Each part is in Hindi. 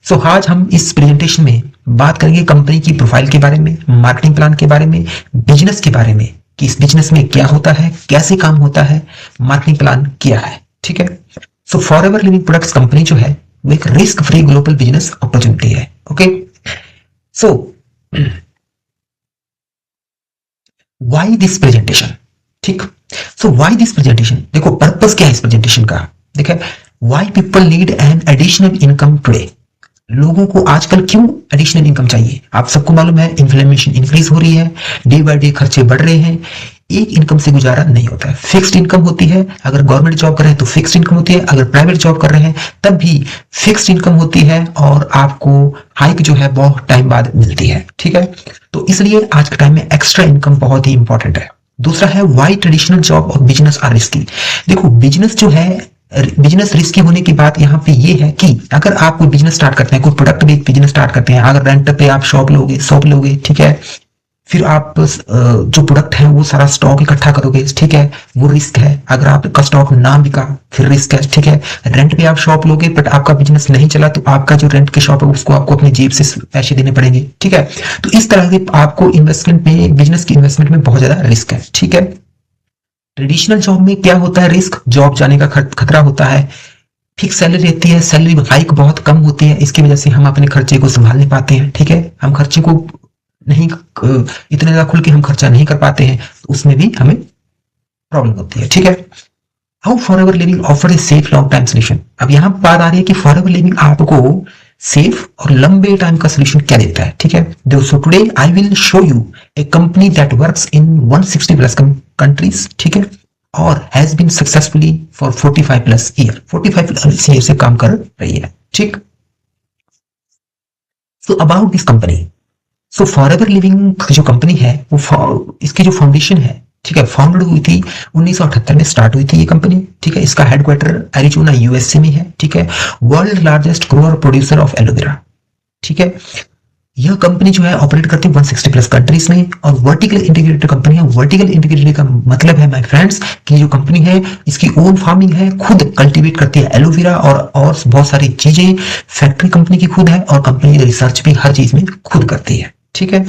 सो आज हम इस प्रेजेंटेशन में बात करेंगे कंपनी की प्रोफाइल के बारे में, मार्केटिंग प्लान के बारे में, बिजनेस के बारे में कि इस बिजनेस में क्या होता है, कैसे काम होता है, मार्केटिंग प्लान क्या है। ठीक है। So forever living products company जो है वो एक risk free global business opportunity है। Okay. So why this presentation. ठीक। सो व्हाई दिस प्रेजेंटेशन, देखो पर्पस क्या है इस प्रेजेंटेशन का। देखिए, why people need an additional income today. लोगों को आजकल क्यों एडिशनल इनकम चाहिए। आप सबको मालूम है इन्फ्लेशन इंक्रीज हो रही है, डे बाय डे खर्चे बढ़ रहे हैं, एक इनकम से गुजारा नहीं होता है। फिक्स्ड इनकम होती है, अगर गवर्नमेंट जॉब कर रहे हैं तो फिक्स्ड इनकम होती है, अगर प्राइवेट जॉब कर रहे हैं तब भी फिक्स्ड इनकम होती है और आपको हाइक जो है बहुत टाइम बाद मिलती है। ठीक है। तो इसलिए आज के टाइम में एक्स्ट्रा इनकम बहुत ही इंपॉर्टेंट है। दूसरा है व्हाई ट्रेडिशनल जॉब और बिजनेस आर रिस्की। देखो बिजनेस जो है, बिजनेस रिस्की होने की बात यहाँ पे ये है कि अगर आप कोई बिजनेस स्टार्ट करते हैं, कोई प्रोडक्ट बेस्ड बिजनेस स्टार्ट करते हैं, अगर रेंट पे आप शॉप लोगे, ठीक है, फिर आप जो प्रोडक्ट है वो सारा स्टॉक इकट्ठा करोगे, ठीक है, वो रिस्क है। अगर आपका स्टॉक ना बिका फिर रिस्क है। ठीक है। रेंट पे आप शॉप लोगे बट आपका बिजनेस नहीं चला तो आपका जो रेंट की शॉप है उसको आपको अपनी जेब से पैसे देने पड़ेंगे। ठीक है। तो इस तरह से आपको इन्वेस्टमेंट में, बिजनेस की इन्वेस्टमेंट में बहुत ज्यादा रिस्क है। ठीक है। ट्रेडिशनल जॉब में क्या होता है, रिस्क, जॉब जाने का खतरा होता है, फिक्स सैलरी रहती है, सैलरी हाइक बहुत कम होती है, इसकी वजह से हम अपने खर्चे को संभाल नहीं पाते हैं। ठीक है। हम खर्चे को नहीं, इतने ज्यादा खुल के हम खर्चा नहीं कर पाते हैं, तो उसमें भी हमें प्रॉब्लम होती है। ठीक है। How forever living offer a safe long time solution. अब यहाँ बात आ रही है कि फॉरएवर लिविंग आपको सेफ और लंबे टाइम का सोल्यूशन क्या देता है। ठीक है। दोस्तों today I will show you a company that works in 160 plus countries. ठीक है। और has been successfully for 45 plus year, 45 plus year से काम कर रही है। ठीक। So about this company, so forever Living जो कंपनी है वो इसकी जो फाउंडेशन है, ठीक है, फाउंडेड हुई थी 1978 में, स्टार्ट हुई थी ये कंपनी। ठीक है। इसका हेडक्वार्टर एरिजोना यूएसए में है। ठीक है। World largest grower producer of aloe vera. ठीक है। यह कंपनी जो है ऑपरेट करती है 160 प्लस कंट्रीज में और वर्टिकल इंटीग्रेटेड कंपनी है। वर्टिकल इंटीग्रेटेड का मतलब है माय फ्रेंड्स कि जो कंपनी है इसकी ओन फार्मिंग है, खुद कल्टीवेट करती है एलोवेरा और बहुत सारी चीजें। फैक्ट्री कंपनी की खुद है और कंपनी रिसर्च भी हर चीज में खुद करती है। ठीक है।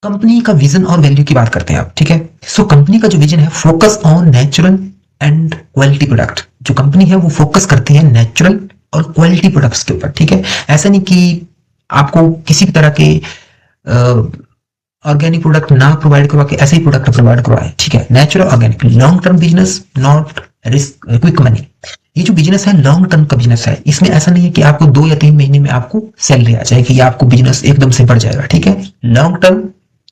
कंपनी का विजन और वैल्यू की बात करते हैं आप। ठीक है। सो कंपनी का जो विजन है, focus on natural and quality product. जो कंपनी है वो फोकस करती है नेचुरल और क्वालिटी प्रोडक्ट्स के ऊपर। ठीक है। ऐसा नहीं कि आपको किसी भी तरह के ऑर्गेनिक प्रोडक्ट ना प्रोवाइड करवा के ऐसे ही प्रोडक्ट प्रोवाइड करवाए। ठीक है। Natural organic, long term business, not risk quick money. ये जो बिजनेस है लॉन्ग टर्म का बिजनेस है, इसमें ऐसा नहीं है कि आपको 2 या 3 महीने में आपको सैलरी आ जाएगी या आपको बिजनेस एकदम से बढ़ जाएगा। ठीक है। Long term,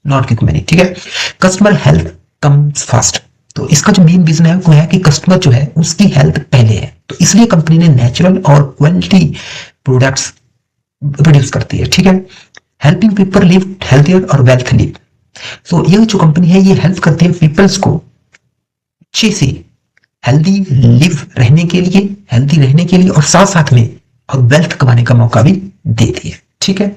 not quick money. ठीक है। Customer health comes fast. तो इसका जो मेन विजन है वो है कि कस्टमर जो है उसकी हेल्थ पहले है, तो इसलिए कंपनी ने नेचुरल और क्वालिटी प्रोडक्ट्स प्रोड्यूस करती है। ठीक है। हेल्पिंग पीपल लिव हेल्थियर और वेल्थ लिव। सो यह जो कंपनी है ये हेल्प करती है पीपल्स को अच्छे से हेल्दी लिव रहने के लिए, हेल्दी रहने के लिए और साथ साथ में और वेल्थ कमाने का मौका भी देती है। ठीक है।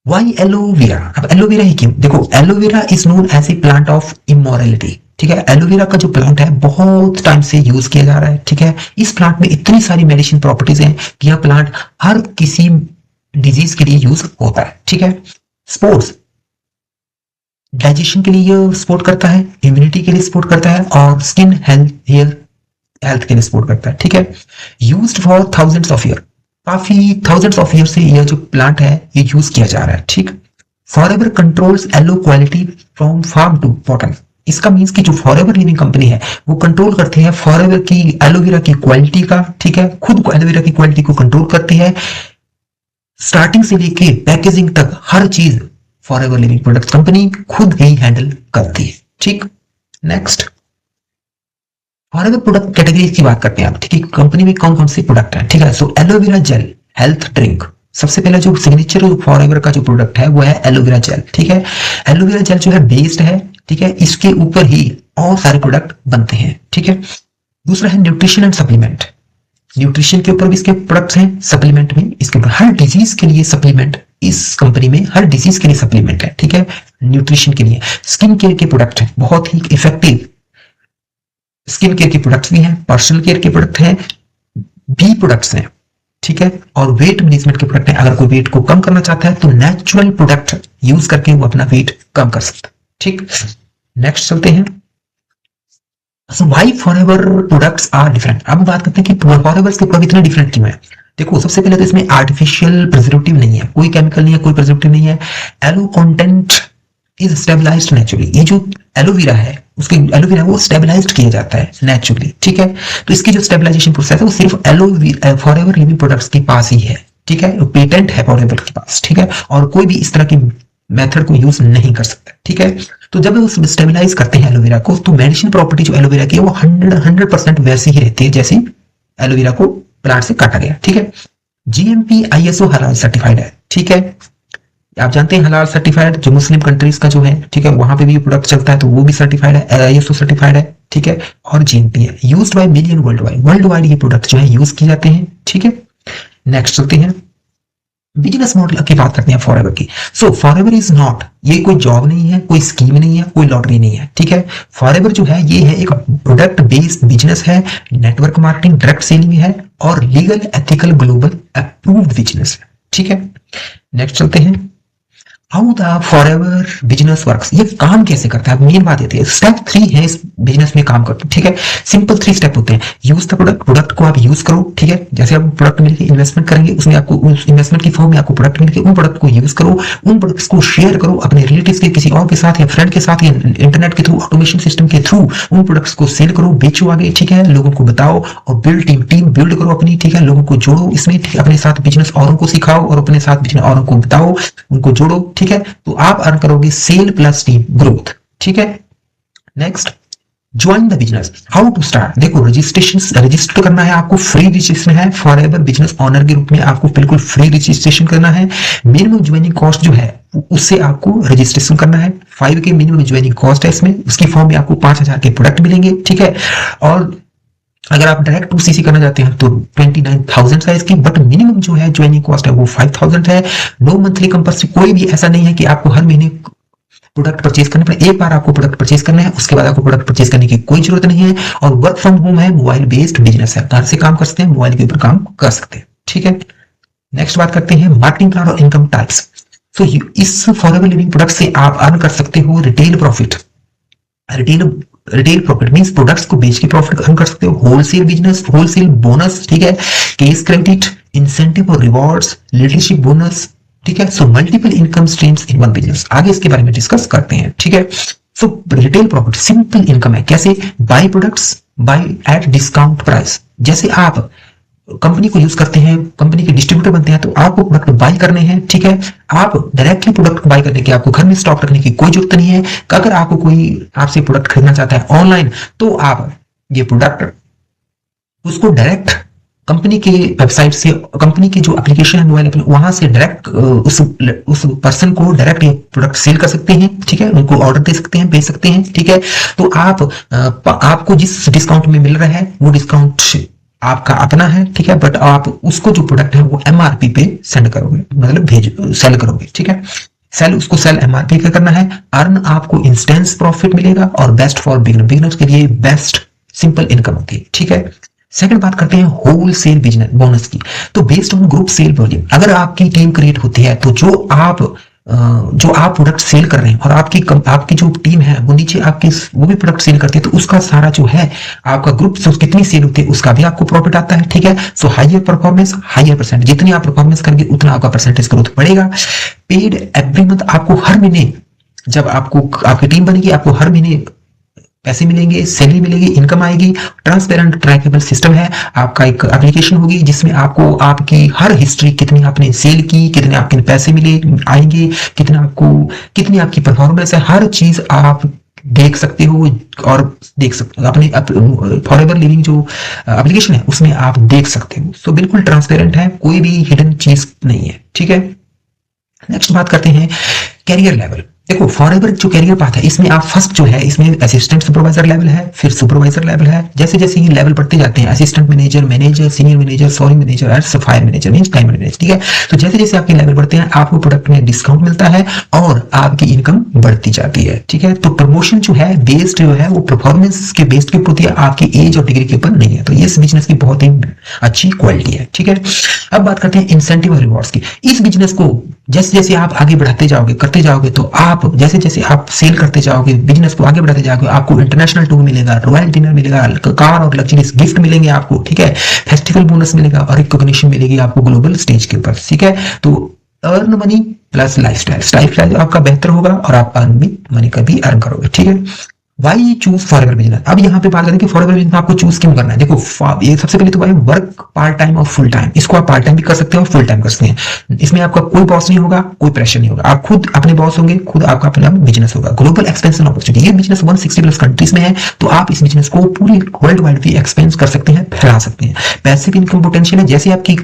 Why aloe vera. अब एलोवेरा ही क्यों, देखो aloe vera is known as a plant of immorality. ठीक है। एलोवेरा का जो प्लांट है बहुत टाइम से यूज किया जा रहा है। ठीक है। इस प्लांट में इतनी सारी मेडिसिन प्रॉपर्टीज हैं कि यह प्लांट हर किसी डिजीज के लिए यूज होता है। ठीक है। स्पोर्ट्स, डाइजेशन के लिए यह सपोर्ट करता है, इम्यूनिटी के लिए सपोर्ट करता है और स्किन हेल्थ, हेयर हेल्थ के लिए सपोर्ट करता है। ठीक है। Used for thousands of year, काफी थाउजेंड्स ऑफ ईयर से यह जो प्लांट है ये यूज किया जा रहा है। ठीक। Forever controls aloe quality from farm to bottle. इसका मीन्स कि जो फॉरएवर लिविंग कंपनी है वो कंट्रोल करती है फॉरएवर की एलोवेरा की क्वालिटी का। ठीक है। खुद को एलोवेरा की क्वालिटी को कंट्रोल करती है, स्टार्टिंग से लेके पैकेजिंग तक हर चीज फॉरएवर लिविंग प्रोडक्ट कंपनी खुद ही हैंडल करती है। ठीक। नेक्स्ट, फॉरएवर प्रोडक्ट कैटेगरीज की बात करते हैं आप। ठीक है। कंपनी में कौन कौन से प्रोडक्ट है। ठीक है। सो एलोवेरा जेल हेल्थ ड्रिंक, सबसे पहला जो सिग्नेचर फॉरएवर का जो प्रोडक्ट है वो है एलोवेरा जेल। ठीक है। एलोवेरा जेल जो है बेस्ड है, ठीक है, इसके ऊपर ही और सारे प्रोडक्ट बनते हैं। ठीक है। दूसरा है न्यूट्रिशन एंड सप्लीमेंट। न्यूट्रिशन के ऊपर भी इसके प्रोडक्ट्स हैं, सप्लीमेंट में इसके ऊपर हर डिजीज के लिए सप्लीमेंट, इस कंपनी में हर डिजीज के लिए सप्लीमेंट है। ठीक है। न्यूट्रिशन के लिए स्किन केयर के प्रोडक्ट है, बहुत ही इफेक्टिव स्किन केयर के प्रोडक्ट्स भी हैं, पर्सनल केयर के प्रोडक्ट हैं, बी प्रोडक्ट्स हैं, ठीक है, और वेट मैनेजमेंट के प्रोडक्ट हैं। अगर कोई वेट को कम करना चाहता है तो नेचुरल प्रोडक्ट यूज करके वो अपना वेट कम कर सकता है, ठीक। नेक्स्ट चलते हैं, why Forever products are different. अब बात करते हैं कि फॉरएवर के प्रोडक्ट इतने डिफरेंट क्यों है। देखो, सबसे पहले तो इसमें आर्टिफिशियल प्रिजर्वेटिव नहीं है, कोई केमिकल नहीं है, कोई प्रिजर्वेटिव नहीं है। Aloe content is stabilised naturally. ये जो एलोवेरा है, उसके एलोवेरा वो स्टेबलाइज्ड किया जाता है नेचुरली, ठीक है। तो इसकी जो स्टेबलाइजेशन प्रोसेस है वो सिर्फ एलोवेरा फॉरएवर लिविंग प्रोडक्ट्स के पास ही है, ठीक है, पेटेंट है फॉरएवर के पास, ठीक है, और कोई भी इस तरह की मेथड को यूज नहीं कर सकता, ठीक है। तो जब वो स्टेबलाइज करते हैं एलोवेरा को, तो मेडिसिन प्रॉपर्टी जो एलोवेरा की है वो 100% वैसी ही रहती है जैसी एलोवेरा को प्लांट से काटा गया, ठीक है। जीएमपी आईएसओ हलाल सर्टिफाइड है, ठीक है। आप जानते हैं हलाल सर्टिफाइड जो मुस्लिम कंट्रीज का जो है, ठीक है, वहां पे भी प्रोडक्ट चलता है तो वो भी सर्टिफाइड है, आईएसओ सर्टिफाइड है, ठीक है, और जीएमपी है। Used by million world wide ये प्रोडक्ट जो है यूज किए जाते हैं, ठीक है। नेक्स्ट चलते हैं, बिजनेस मॉडल की बात करते हैं फॉरएवर की। सो फॉरएवर इज नॉट, ये कोई जॉब नहीं है, कोई स्कीम नहीं है, कोई लॉटरी नहीं है, ठीक है। फॉरएवर जो है ये है एक प्रोडक्ट बेस्ड बिजनेस है, नेटवर्क मार्केटिंग, डायरेक्ट सेलिंग है, और legal ethical global approved business है, ठीक है। नेक्स्ट चलते हैं, how the forever business works. ये काम कैसे करता है, मेन बात ये है। स्टेप 3 है इस बिजनेस में काम करते हैं, ठीक है। सिंपल 3 स्टेप होते हैं। यूज द प्रोडक्ट, प्रोडक्ट को आप यूज करो, ठीक है। जैसे आप प्रोडक्ट मिलकर इन्वेस्टमेंट करेंगे, उसमें आपको उस इन्वेस्टमेंट की फॉर्म में आपको प्रोडक्ट मिलकर उन प्रोडक्ट को यूज करो, उन प्रोडक्ट्स को शेयर करो अपने रिलेटिव्स के, किसी और के साथ, या फ्रेंड के साथ, या इंटरनेट के थ्रू, ऑटोमेशन सिस्टम के थ्रू उन प्रोडक्ट्स को सेल करो, बेचो आगे, ठीक है, लोगों को बताओ, और टीम बिल्ड करो अपनी, ठीक है, लोगों को जोड़ो इसमें, ठीक है, अपने साथ बिजनेस औरों को सिखाओ और अपने साथ बिजनेस औरों को बताओ, उनको जोड़ो, ठीक है। तो आप अर्न करोगे सेल प्लस टीम ग्रोथ, ठीक है। Next, join the business, how to start. देखो, रजिस्टर करना है आपको, फ्री रजिस्ट्रेशन है, फॉरएवर बिजनेस ऑनर के रूप में आपको बिल्कुल फ्री रजिस्ट्रेशन करना है। मिनिमम ज्वाइनिंग कॉस्ट जो है उससे आपको रजिस्ट्रेशन करना है, 5 के मिनिमम ज्वाइनिंग कॉस्ट है इसमें। उसकी फॉर्म में आपको 5,000 के प्रोडक्ट मिलेंगे, ठीक है। और अगर आप डायरेक्ट 2cc करना चाहते हैं तो 29,000 है इसकी, बट मिनिमम जो है ज्वाइनिंग कॉस्ट है वो 5,000 है। नो मंथली कंपल्सरी, कोई भी ऐसा नहीं है कि आपको हर महीने प्रोडक्ट परचेज करने पर, एक बार आपको प्रोडक्ट परचेज करना है, उसके बाद आपको प्रोडक्ट परचेज करने की कोई जरूरत नहीं है। और वर्क फ्रॉम होम है, मोबाइल बेस्ड बिजनेस है, घर से काम कर सकते हैं, मोबाइल के ऊपर काम कर सकते हैं, ठीक है। नेक्स्ट बात करते हैं मार्केटिंग प्लान और इनकम टाइप्स। तो इस फॉरएवर लिविंग प्रोडक्ट से आप अर्न कर सकते हो retail profit. Retail profit means products को बेच के प्रॉफिट अर्न कर सकते हो। होलसेल बिजनेस, होलसेल बोनस, ठीक है, केस क्रेडिट, इंसेंटिव और रिवॉर्ड्स, लीडरशिप बोनस, ठीक है। So multiple income streams in one business, आगे इसके बारे में डिस्कस करते हैं, ठीक है। So retail profit simple income है, कैसे, buy products buy at discount price. जैसे आप कंपनी को यूज करते हैं, कंपनी के डिस्ट्रीब्यूटर बनते हैं, तो आपको प्रोडक्ट बाय करने हैं, ठीक है। आप डायरेक्टली प्रोडक्ट बाय करने की, आपको घर में स्टॉक रखने की कोई जरूरत नहीं है। अगर आपको कोई आपसे प्रोडक्ट खरीदना चाहता है ऑनलाइन, तो आप ये प्रोडक्ट उसको डायरेक्ट कंपनी के वेबसाइट से, कंपनी की जो एप्लीकेशन है मोबाइल एप्लीकेशन, वहां से डायरेक्ट उस पर्सन को डायरेक्ट ये प्रोडक्ट सेल कर सकते हैं, ठीक है, उनको ऑर्डर दे सकते हैं, भेज सकते हैं, ठीक है। तो आपको जिस डिस्काउंट में मिल रहा है वो डिस्काउंट आपका अपना है, ठीक है, बट आप उसको जो प्रोडक्ट है वो एमआरपी पे सेंड करोगे, मतलब सेल करोगे, ठीक है। सेल एमआरपी पे करना है। अर्न आपको इंस्टेंस प्रॉफिट मिलेगा, और बेस्ट फॉर बिगिनर्स के लिए बेस्ट सिंपल इनकम होती है, ठीक है। सेकंड बात करते हैं होलसेल बिजनेस बोनस की। तो based on group sale volume, अगर आपकी टीम क्रिएट होती है तो जो आप प्रोडक्ट सेल कर रहे हैं और आपकी जो टीम है वो नीचे आपके वो भी प्रोडक्ट सेल करती है, तो उसका सारा जो है आपका ग्रुप से कितनी सेल होती है उसका भी आपको प्रॉफिट आता है, ठीक है। So higher performance higher percent, जितनी आप परफॉर्मेंस करेंगे उतना आपका परसेंटेज ग्रोथ बढ़ेगा। पेड एवरी मंथ, आपको हर महीने, जब आपकी टीम बनेगी आपको हर महीने पैसे मिलेंगे, सैलरी मिलेगी, इनकम आएगी। ट्रांसपेरेंट ट्रैकेबल सिस्टम है, आपका एक एप्लीकेशन होगी जिसमें आपको आपकी हर हिस्ट्री, कितनी आपने सेल की, कितने आपके पैसे मिले आएंगे, कितनी आपकी परफॉर्मेंस है, हर चीज आप देख सकते हो और देख सकते हो अपने फॉरएवर लिविंग जो एप्लीकेशन है उसमें आप देख सकते हो। सो बिल्कुल ट्रांसपेरेंट है, कोई भी हिडन चीज नहीं है, ठीक है। नेक्स्ट बात करते हैं कैरियर लेवल। देखो फॉरएवर जो कैरियर पाथ है इसमें आप फर्स्ट जो है इसमें असिस्टेंट सुपरवाइजर लेवल है, फिर सुपरवाइजर लेवल है। जैसे जैसे ये लेवल बढ़ते जाते हैं assistant manager, manager, senior manager, soaring manager और sapphire manager means time manager, ठीक है। तो जैसे जैसे आपके लेवल बढ़ते हैं आपको प्रोडक्ट में डिस्काउंट मिलता है और आपकी इनकम बढ़ती जाती है, ठीक है। तो प्रमोशन जो है बेस्ड जो है वो परफॉर्मेंस के बेस्ड के ऊपर होती है, आपकी एज और डिग्री के ऊपर नहीं है। तो ये इस बिजनेस की बहुत ही अच्छी क्वालिटी है, ठीक है। अब बात करते हैं इंसेंटिव और रिवॉर्ड्स की। इस बिजनेस को जैसे जैसे आप आगे बढ़ाते जाओगे करते जाओगे तो आप जैसे जैसे आप सेल करते जाओगे बिजनेस को आगे बढ़ाते जाओगे आपको इंटरनेशनल टूर मिलेगा, रॉयल डिनर मिलेगा, कार और लग्जरीज गिफ्ट मिलेंगे आपको, ठीक है। फेस्टिवल बोनस मिलेगा और रिकॉग्निशन मिलेगी आपको ग्लोबल स्टेज के ऊपर, ठीक है। तो अर्न मनी प्लस लाइफस्टाइल आपका बेहतर होगा और आप अर्न भी मनी का भी अर्न करोगे, ठीक है। Why choose Forever business. अब यहाँ पे बात करें कि फॉरएवर बिजनेस आपको चूज क्यों करना है। देखो ये सबसे पहले तो भाई वर्क पार्ट टाइम और फुल टाइम, इसको आप पार्ट टाइम भी कर सकते हैं और फुल टाइम कर सकते हैं। इसमें आपका कोई बॉस नहीं होगा, कोई प्रेशर नहीं होगा, आप खुद अपने बॉस होंगे, खुद आपका अपना बिजनेस होगा। ग्लोबल एक्सपेंशन अपॉर्चुनिटी, ये बिजनेस 160 प्लस कंट्रीज में है तो आप इस बिजनेस को पूरी वर्ल्ड वाइड भी एक्सपेंड कर सकते हैं, फैला सकते हैं। पैसिव इनकम पोटेंशियल है, जैसे आपकी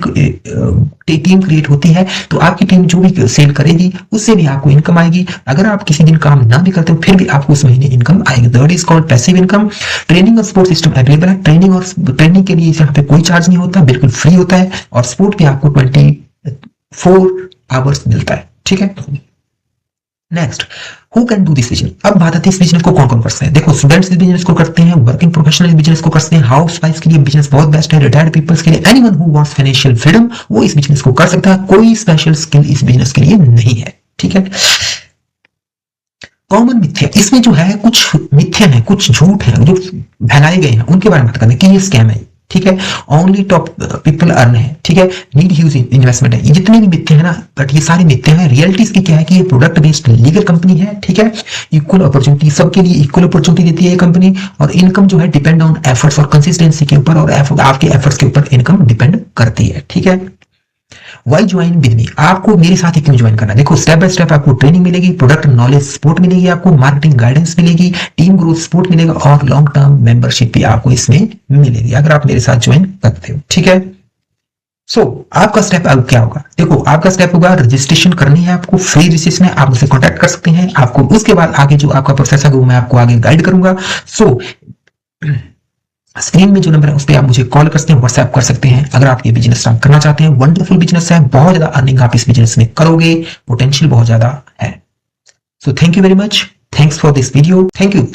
टीम क्रिएट होती है तो आपकी टीम जो भी सेल करेगी उससे भी आपको इनकम आएगी। अगर आप किसी दिन काम ना भी करते हो फिर भी आपको उस महीने इनकम आएगी। That is called passive income. Training और सपोर्ट सिस्टम अवेलेबल है। ट्रेनिंग के लिए यहाँ पे कोई चार्ज नहीं होता, बिल्कुल फ्री होता है और सपोर्ट भी आपको 24 आवर्स मिलता है, ठीक है। Next, who can do this business. अब बात आती है इस बिजनेस को कौन कौन करते हैं। देखो स्टूडेंट्स इस बिजनेस को करते हैं, वर्किंग प्रोफेशनल इस बिजनेस को करते हैं, हाउस वाइफ के लिए बिजनेस बहुत बेस्ट है, रिटायर्ड पीपल्स के लिए, anyone who wants financial freedom वो इस बिजनेस को कर सकता है। कोई स्पेशल स्किल इस बिजनेस के लिए नहीं है, ठीक है। कॉमन मिथ्या, इसमें जो है कुछ मिथ्या है, कुछ झूठ है जो फैलाए गए हैं उनके बारे में बात करते हैं कि ये स्कैम है, ठीक है। ओनली टॉप पीपल अर्न है, ठीक है। नीड ह्यूज इन्वेस्टमेंट है, ये जितने भी मिथ्या है ना बट ये सारे मिथ्या है। रियलिटी इसकी क्या है कि ये प्रोडक्ट बेस्ड लीगल कंपनी है, ठीक है। इक्वल अपॉर्चुनिटी, सबके लिए इक्वल अपॉर्चुनिटी देती है ये कंपनी और इनकम जो है डिपेंड ऑन एफर्ट्स और कंसिस्टेंसी के ऊपर और आपके एफर्ट्स के ऊपर इनकम डिपेंड करती है, ठीक है। वाई ज्वाइन विद मी, आपको मेरे साथ ही क्यों ज्वाइन करना है। देखो स्टेप बाय स्टेप आपको ट्रेनिंग मिलेगी, प्रोडक्ट नॉलेज सपोर्ट मिलेगी, आपको मार्केटिंग गाइडेंस मिलेगी, टीम ग्रोथ सपोर्ट मिलेगा और लॉन्ग टर्म मेंबरशिप भी आपको इसमें मिलेगी अगर आप मेरे साथ ज्वाइन करते हो, ठीक है। आपका स्टेप अब क्या होगा। देखो आपका स्टेप होगा रजिस्ट्रेशन करनी है, आपको फ्री रजिस्ट्रेशन है, आप मुझसे कॉन्टैक्ट कर सकते हैं। आपको उसके बाद आगे जो आपका प्रोसेस है वो मैं आपको आगे गाइड करूंगा। स्क्रीन में जो नंबर है उस पर आप मुझे कॉल कर सकते हैं, व्हाट्सएप कर सकते हैं अगर आप ये बिजनेस स्टार्ट करना चाहते हैं। वंडरफुल बिजनेस है, बहुत ज्यादा अर्निंग आप इस बिजनेस में करोगे, पोटेंशियल बहुत ज्यादा है। So thank you very much, thanks for this video, thank you.